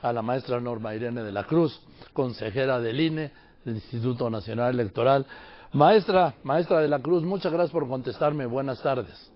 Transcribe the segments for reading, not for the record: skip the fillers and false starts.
a la maestra Norma Irene de la Cruz, consejera del INE, del Instituto Nacional Electoral. Maestra de la Cruz, muchas gracias por contestarme. Buenas tardes.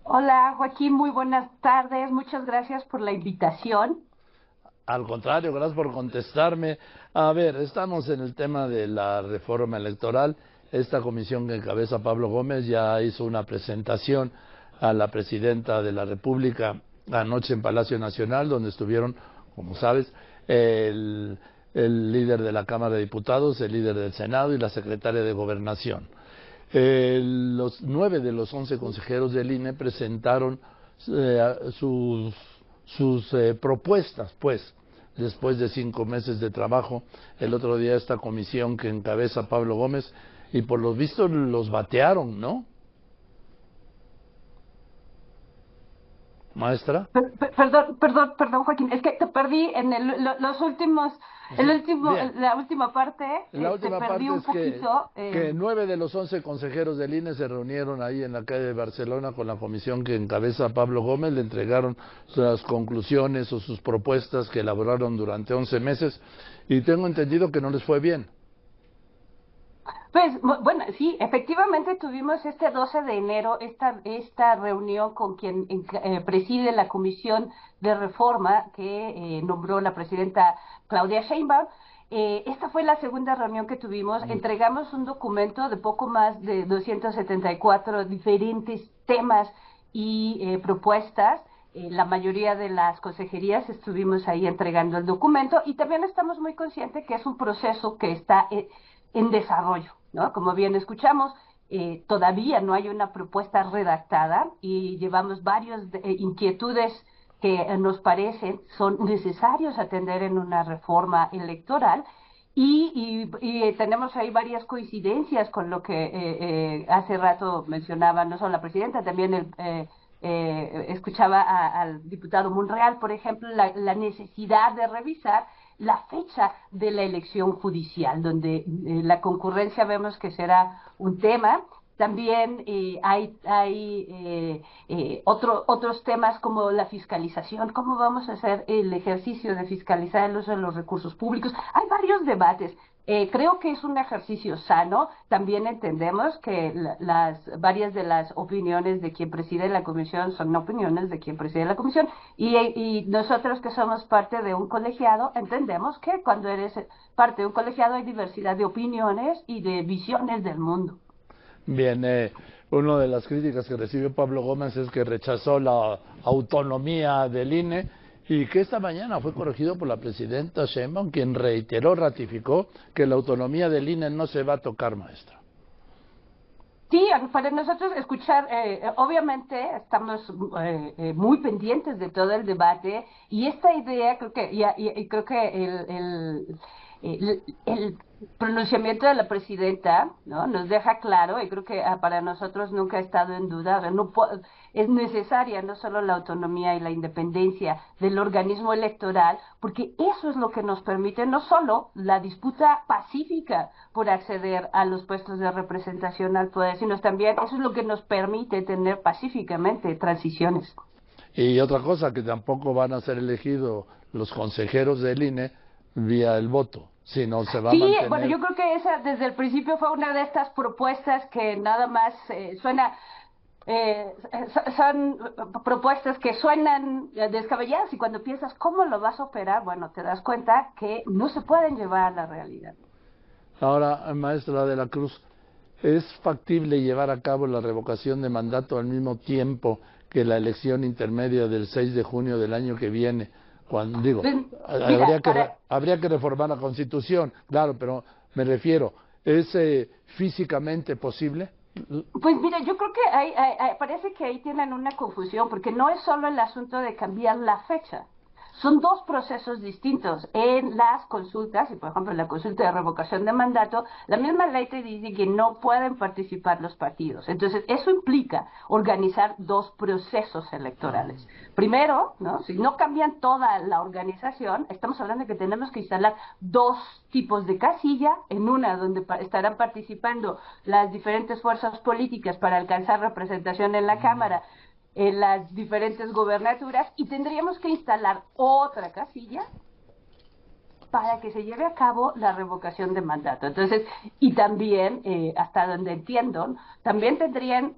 Hola Joaquín, muy buenas tardes. Muchas gracias por la invitación. Al contrario, gracias por contestarme. A ver, estamos en el tema de la reforma electoral. Esta comisión que encabeza Pablo Gómez ya hizo una presentación a la presidenta de la República anoche en Palacio Nacional, donde estuvieron, como sabes, el líder de la Cámara de Diputados, el líder del Senado y la secretaria de Gobernación. Los 9 de los 11 consejeros del INE presentaron sus propuestas, pues, después de 5 meses de trabajo. El otro día esta comisión que encabeza Pablo Gómez, y por lo visto los batearon, ¿no? Maestra. Perdón, Joaquín, es que te perdí en los últimos, la última parte. La última parte un es poquito, que 9 de los 11 consejeros del INE se reunieron ahí en la calle de Barcelona con la comisión que encabeza Pablo Gómez, le entregaron sus conclusiones o sus propuestas que elaboraron durante 11 meses, y tengo entendido que no les fue bien. Pues bueno, sí, efectivamente tuvimos este 12 de enero esta reunión con quien preside la Comisión de Reforma que nombró la presidenta Claudia Sheinbaum. Esta fue la segunda reunión que tuvimos. Entregamos un documento de poco más de 274 diferentes temas y propuestas. La mayoría de las consejerías estuvimos ahí entregando el documento, y también estamos muy conscientes que es un proceso que está en desarrollo, ¿no? Como bien escuchamos, todavía no hay una propuesta redactada y llevamos varias inquietudes que nos parecen son necesarios atender en una reforma electoral, y tenemos ahí varias coincidencias con lo que hace rato mencionaba no solo la presidenta, también escuchaba al diputado Monreal, por ejemplo, la necesidad de revisar la fecha de la elección judicial, donde la concurrencia vemos que será un tema. También hay otros temas como la fiscalización, cómo vamos a hacer el ejercicio de fiscalizar el uso de los recursos públicos. Hay varios debates. Creo que es un ejercicio sano. También entendemos que varias de las opiniones de quien preside la comisión son opiniones de quien preside la comisión, y nosotros que somos parte de un colegiado entendemos que cuando eres parte de un colegiado hay diversidad de opiniones y de visiones del mundo. Bien, una de las críticas que recibió Pablo Gómez es que rechazó la autonomía del INE, y que esta mañana fue corregido por la presidenta Sheinbaum, quien ratificó que la autonomía del INE no se va a tocar, maestra. Sí, para nosotros escuchar, obviamente estamos muy pendientes de todo el debate, y esta idea creo que creo que el pronunciamiento de la presidenta, ¿no?, nos deja claro, y creo que para nosotros nunca ha estado en duda. Es necesaria no solo la autonomía y la independencia del organismo electoral, porque eso es lo que nos permite no solo la disputa pacífica por acceder a los puestos de representación al poder, sino también eso es lo que nos permite tener pacíficamente transiciones. Y otra cosa, que tampoco van a ser elegidos los consejeros del INE vía el voto, sino se va a mantener. Bueno, yo creo que esa desde el principio fue una de estas propuestas que nada más son propuestas que suenan descabelladas, y cuando piensas cómo lo vas a operar, bueno, te das cuenta que no se pueden llevar a la realidad. Ahora, maestra de la Cruz, ¿es factible llevar a cabo la revocación de mandato al mismo tiempo que la elección intermedia del 6 de junio del año que viene? Cuando digo, habría que reformar la Constitución, claro, pero me refiero, ¿es físicamente posible? Pues mira, yo creo que parece que ahí tienen una confusión, porque no es solo el asunto de cambiar la fecha. Son dos procesos distintos. En las consultas, y por ejemplo en la consulta de revocación de mandato, la misma ley te dice que no pueden participar los partidos. Entonces, eso implica organizar dos procesos electorales. Primero, ¿no?, si no cambian toda la organización, estamos hablando de que tenemos que instalar dos tipos de casilla, en una donde estarán participando las diferentes fuerzas políticas para alcanzar representación en la Cámara, las diferentes gobernaturas y tendríamos que instalar otra casilla para que se lleve a cabo la revocación de mandato. Entonces, y también, hasta donde entiendo, también tendrían,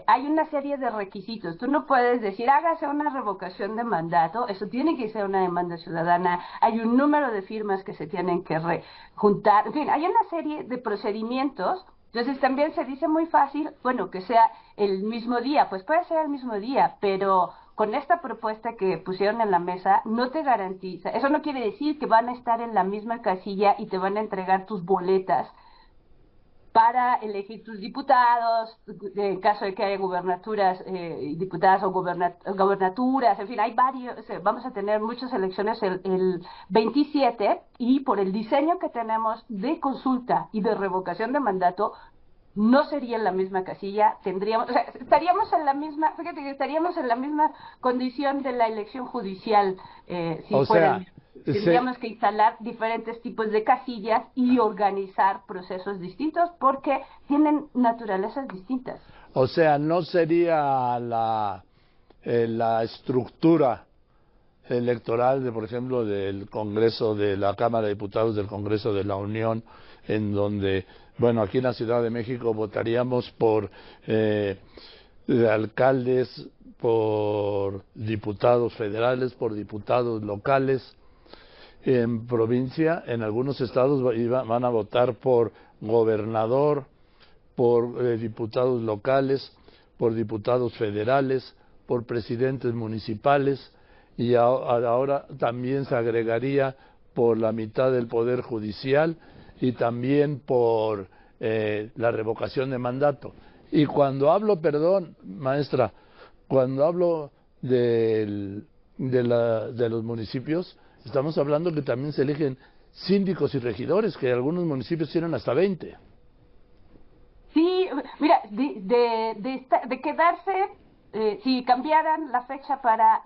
hay una serie de requisitos. Tú no puedes decir, hágase una revocación de mandato, eso tiene que ser una demanda ciudadana, hay un número de firmas que se tienen que juntar, en fin, hay una serie de procedimientos. Entonces también se dice muy fácil, bueno, que sea el mismo día, pues puede ser el mismo día, pero con esta propuesta que pusieron en la mesa no te garantiza, eso no quiere decir que van a estar en la misma casilla y te van a entregar tus boletas para elegir tus diputados, en caso de que haya gubernaturas, diputadas o gobernaturas, en fin, hay varios, vamos a tener muchas elecciones el 27 y por el diseño que tenemos de consulta y de revocación de mandato, no sería en la misma casilla, tendríamos, o sea, estaríamos en la misma, fíjate que estaríamos en la misma condición de la elección judicial, si fuera. Tendríamos que instalar diferentes tipos de casillas y organizar procesos distintos porque tienen naturalezas distintas. O sea, no sería la estructura electoral, por ejemplo, del Congreso de la Cámara de Diputados del Congreso de la Unión, en donde, bueno, aquí en la Ciudad de México votaríamos por alcaldes, por diputados federales, por diputados locales. En provincia, en algunos estados van a votar por gobernador, por diputados locales, por diputados federales, por presidentes municipales, y ahora también se agregaría por la mitad del Poder Judicial y también por la revocación de mandato. Y cuando hablo, perdón, maestra, cuando hablo de los municipios, estamos hablando que también se eligen síndicos y regidores, que algunos municipios tienen hasta 20. Sí, mira, de quedarse, si cambiaran la fecha para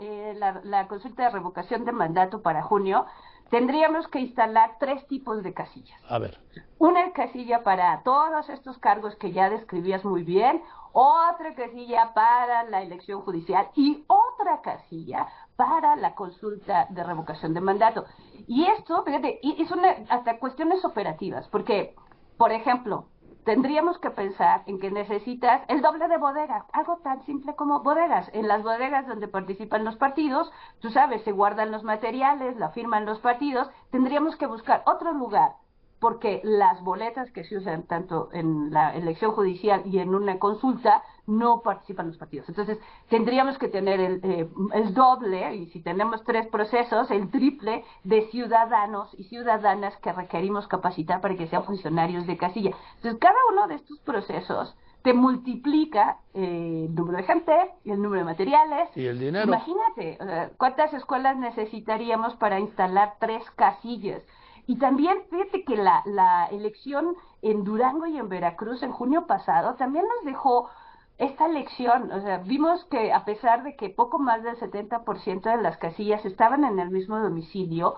la consulta de revocación de mandato para junio, tendríamos que instalar 3 tipos de casillas. A ver. Una casilla para todos estos cargos que ya describías muy bien, otra casilla para la elección judicial y otra casilla para la consulta de revocación de mandato. Y esto, fíjate, es hasta cuestiones operativas, porque, por ejemplo, tendríamos que pensar en que necesitas el doble de bodegas, algo tan simple como bodegas. En las bodegas donde participan los partidos, tú sabes, se guardan los materiales, la firman los partidos, tendríamos que buscar otro lugar, porque las boletas que se usan tanto en la elección judicial y en una consulta no participan los partidos. Entonces, tendríamos que tener el doble, y si tenemos 3 procesos, el triple de ciudadanos y ciudadanas que requerimos capacitar para que sean funcionarios de casilla. Entonces, cada uno de estos procesos te multiplica el número de gente, el número de materiales. Y el dinero. Imagínate, o sea, ¿cuántas escuelas necesitaríamos para instalar 3 casillas? Y también, fíjate que la elección en Durango y en Veracruz en junio pasado también nos dejó esta lección. O sea, vimos que a pesar de que poco más del 70% de las casillas estaban en el mismo domicilio,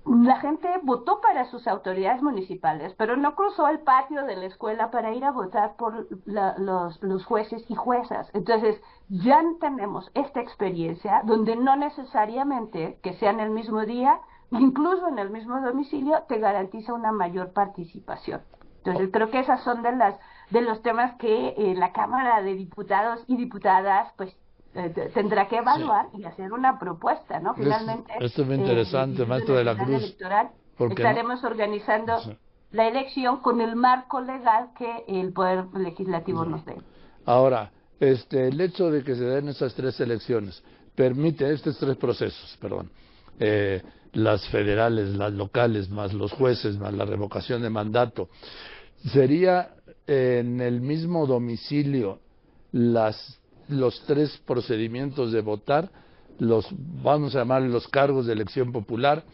la gente votó para sus autoridades municipales, pero no cruzó el patio de la escuela para ir a votar por los jueces y juezas. Entonces, ya tenemos esta experiencia donde no necesariamente que sea en el mismo día, incluso en el mismo domicilio, te garantiza una mayor participación. Entonces, creo que esas son de los temas que la Cámara de Diputados y Diputadas, pues, tendrá que evaluar y hacer una propuesta, ¿no? Finalmente, esto es muy interesante, maestro de la Cruz. Electoral, estaremos organizando la elección con el marco legal que el Poder Legislativo nos dé. Ahora, el hecho de que se den esas 3 elecciones permite estos 3 procesos, perdón, las federales, las locales, más los jueces, más la revocación de mandato, ¿sería en el mismo domicilio los 3 procedimientos de votar, vamos a llamar los cargos de elección popular,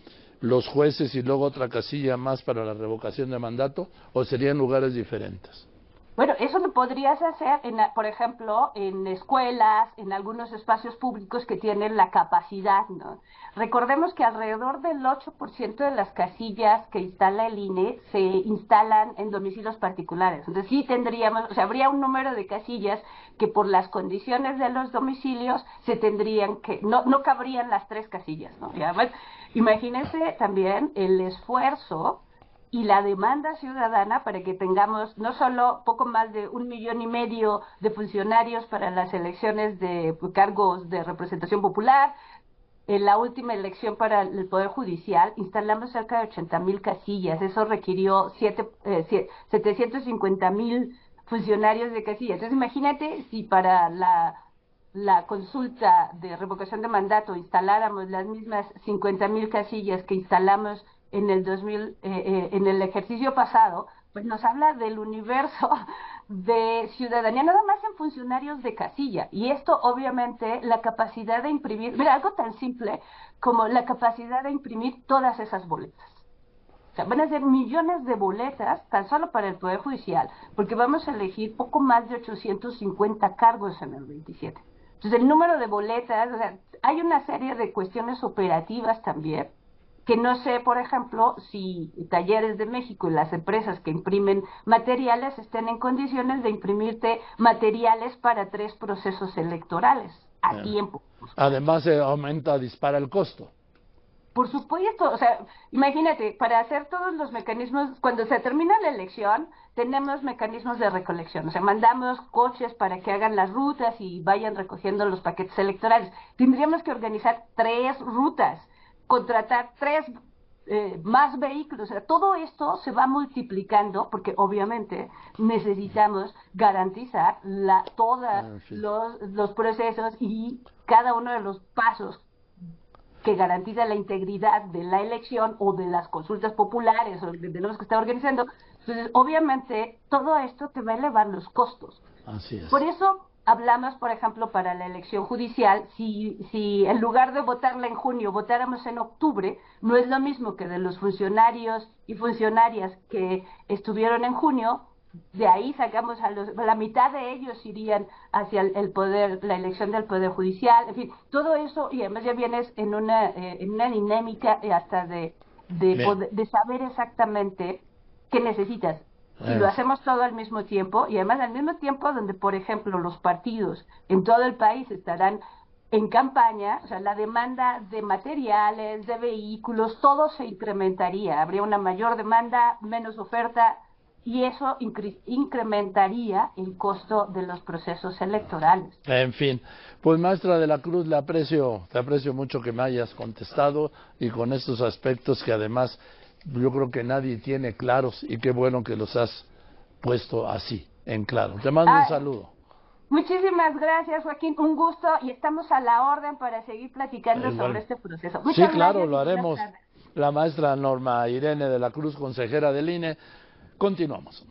los jueces y luego otra casilla más para la revocación de mandato, o serían lugares diferentes? Bueno, eso lo podrías hacer, por ejemplo, en escuelas, en algunos espacios públicos que tienen la capacidad, ¿no? Recordemos que alrededor del 8% de las casillas que instala el INE se instalan en domicilios particulares. Entonces sí tendríamos, o sea, habría un número de casillas que por las condiciones de los domicilios se tendrían que, no cabrían las 3 casillas, ¿no? Y además, imagínense también el esfuerzo y la demanda ciudadana para que tengamos no solo poco más de 1,5 millones de funcionarios para las elecciones de cargos de representación popular. En la última elección para el Poder Judicial instalamos cerca de 80,000 casillas. Eso requirió 750,000 funcionarios de casillas. Entonces imagínate si para la consulta de revocación de mandato instaláramos las mismas 50,000 casillas que instalamos en el 2000, en el ejercicio pasado, pues nos habla del universo de ciudadanía, nada más en funcionarios de casilla. Y esto, obviamente, la capacidad de imprimir, mira, algo tan simple como la capacidad de imprimir todas esas boletas. O sea, van a ser millones de boletas tan solo para el Poder Judicial, porque vamos a elegir poco más de 850 cargos en el 27. Entonces, el número de boletas, o sea, hay una serie de cuestiones operativas también, que no sé, por ejemplo, si Talleres de México y las empresas que imprimen materiales estén en condiciones de imprimirte materiales para 3 procesos electorales a tiempo. Además, dispara el costo. Por supuesto, o sea, imagínate, para hacer todos los mecanismos, cuando se termina la elección, tenemos mecanismos de recolección, o sea, mandamos coches para que hagan las rutas y vayan recogiendo los paquetes electorales. Tendríamos que organizar 3 rutas, contratar 3 más vehículos, o sea, todo esto se va multiplicando porque obviamente necesitamos garantizar todos los procesos y cada uno de los pasos que garantiza la integridad de la elección o de las consultas populares o que tenemos que estar organizando. Entonces, obviamente, todo esto te va a elevar los costos. Así es. Por eso hablamos, por ejemplo, para la elección judicial, si en lugar de votarla en junio, votáramos en octubre, no es lo mismo que de los funcionarios y funcionarias que estuvieron en junio, de ahí sacamos la mitad de ellos irían hacia el poder, la elección del poder judicial, en fin, todo eso, y además ya vienes en una dinámica hasta de saber exactamente qué necesitas. Y lo hacemos todo al mismo tiempo, y además al mismo tiempo donde, por ejemplo, los partidos en todo el país estarán en campaña, o sea, la demanda de materiales, de vehículos, todo se incrementaría, habría una mayor demanda, menos oferta, y eso incrementaría el costo de los procesos electorales. En fin, pues maestra de la Cruz, te aprecio mucho que me hayas contestado y con estos aspectos que además yo creo que nadie tiene claros y qué bueno que los has puesto así, en claro. Te mando un saludo. Muchísimas gracias, Joaquín, un gusto y estamos a la orden para seguir platicando sobre este proceso. Muchas sí, claro, gracias, lo haremos. La maestra Norma Irene de la Cruz, consejera del INE. Continuamos.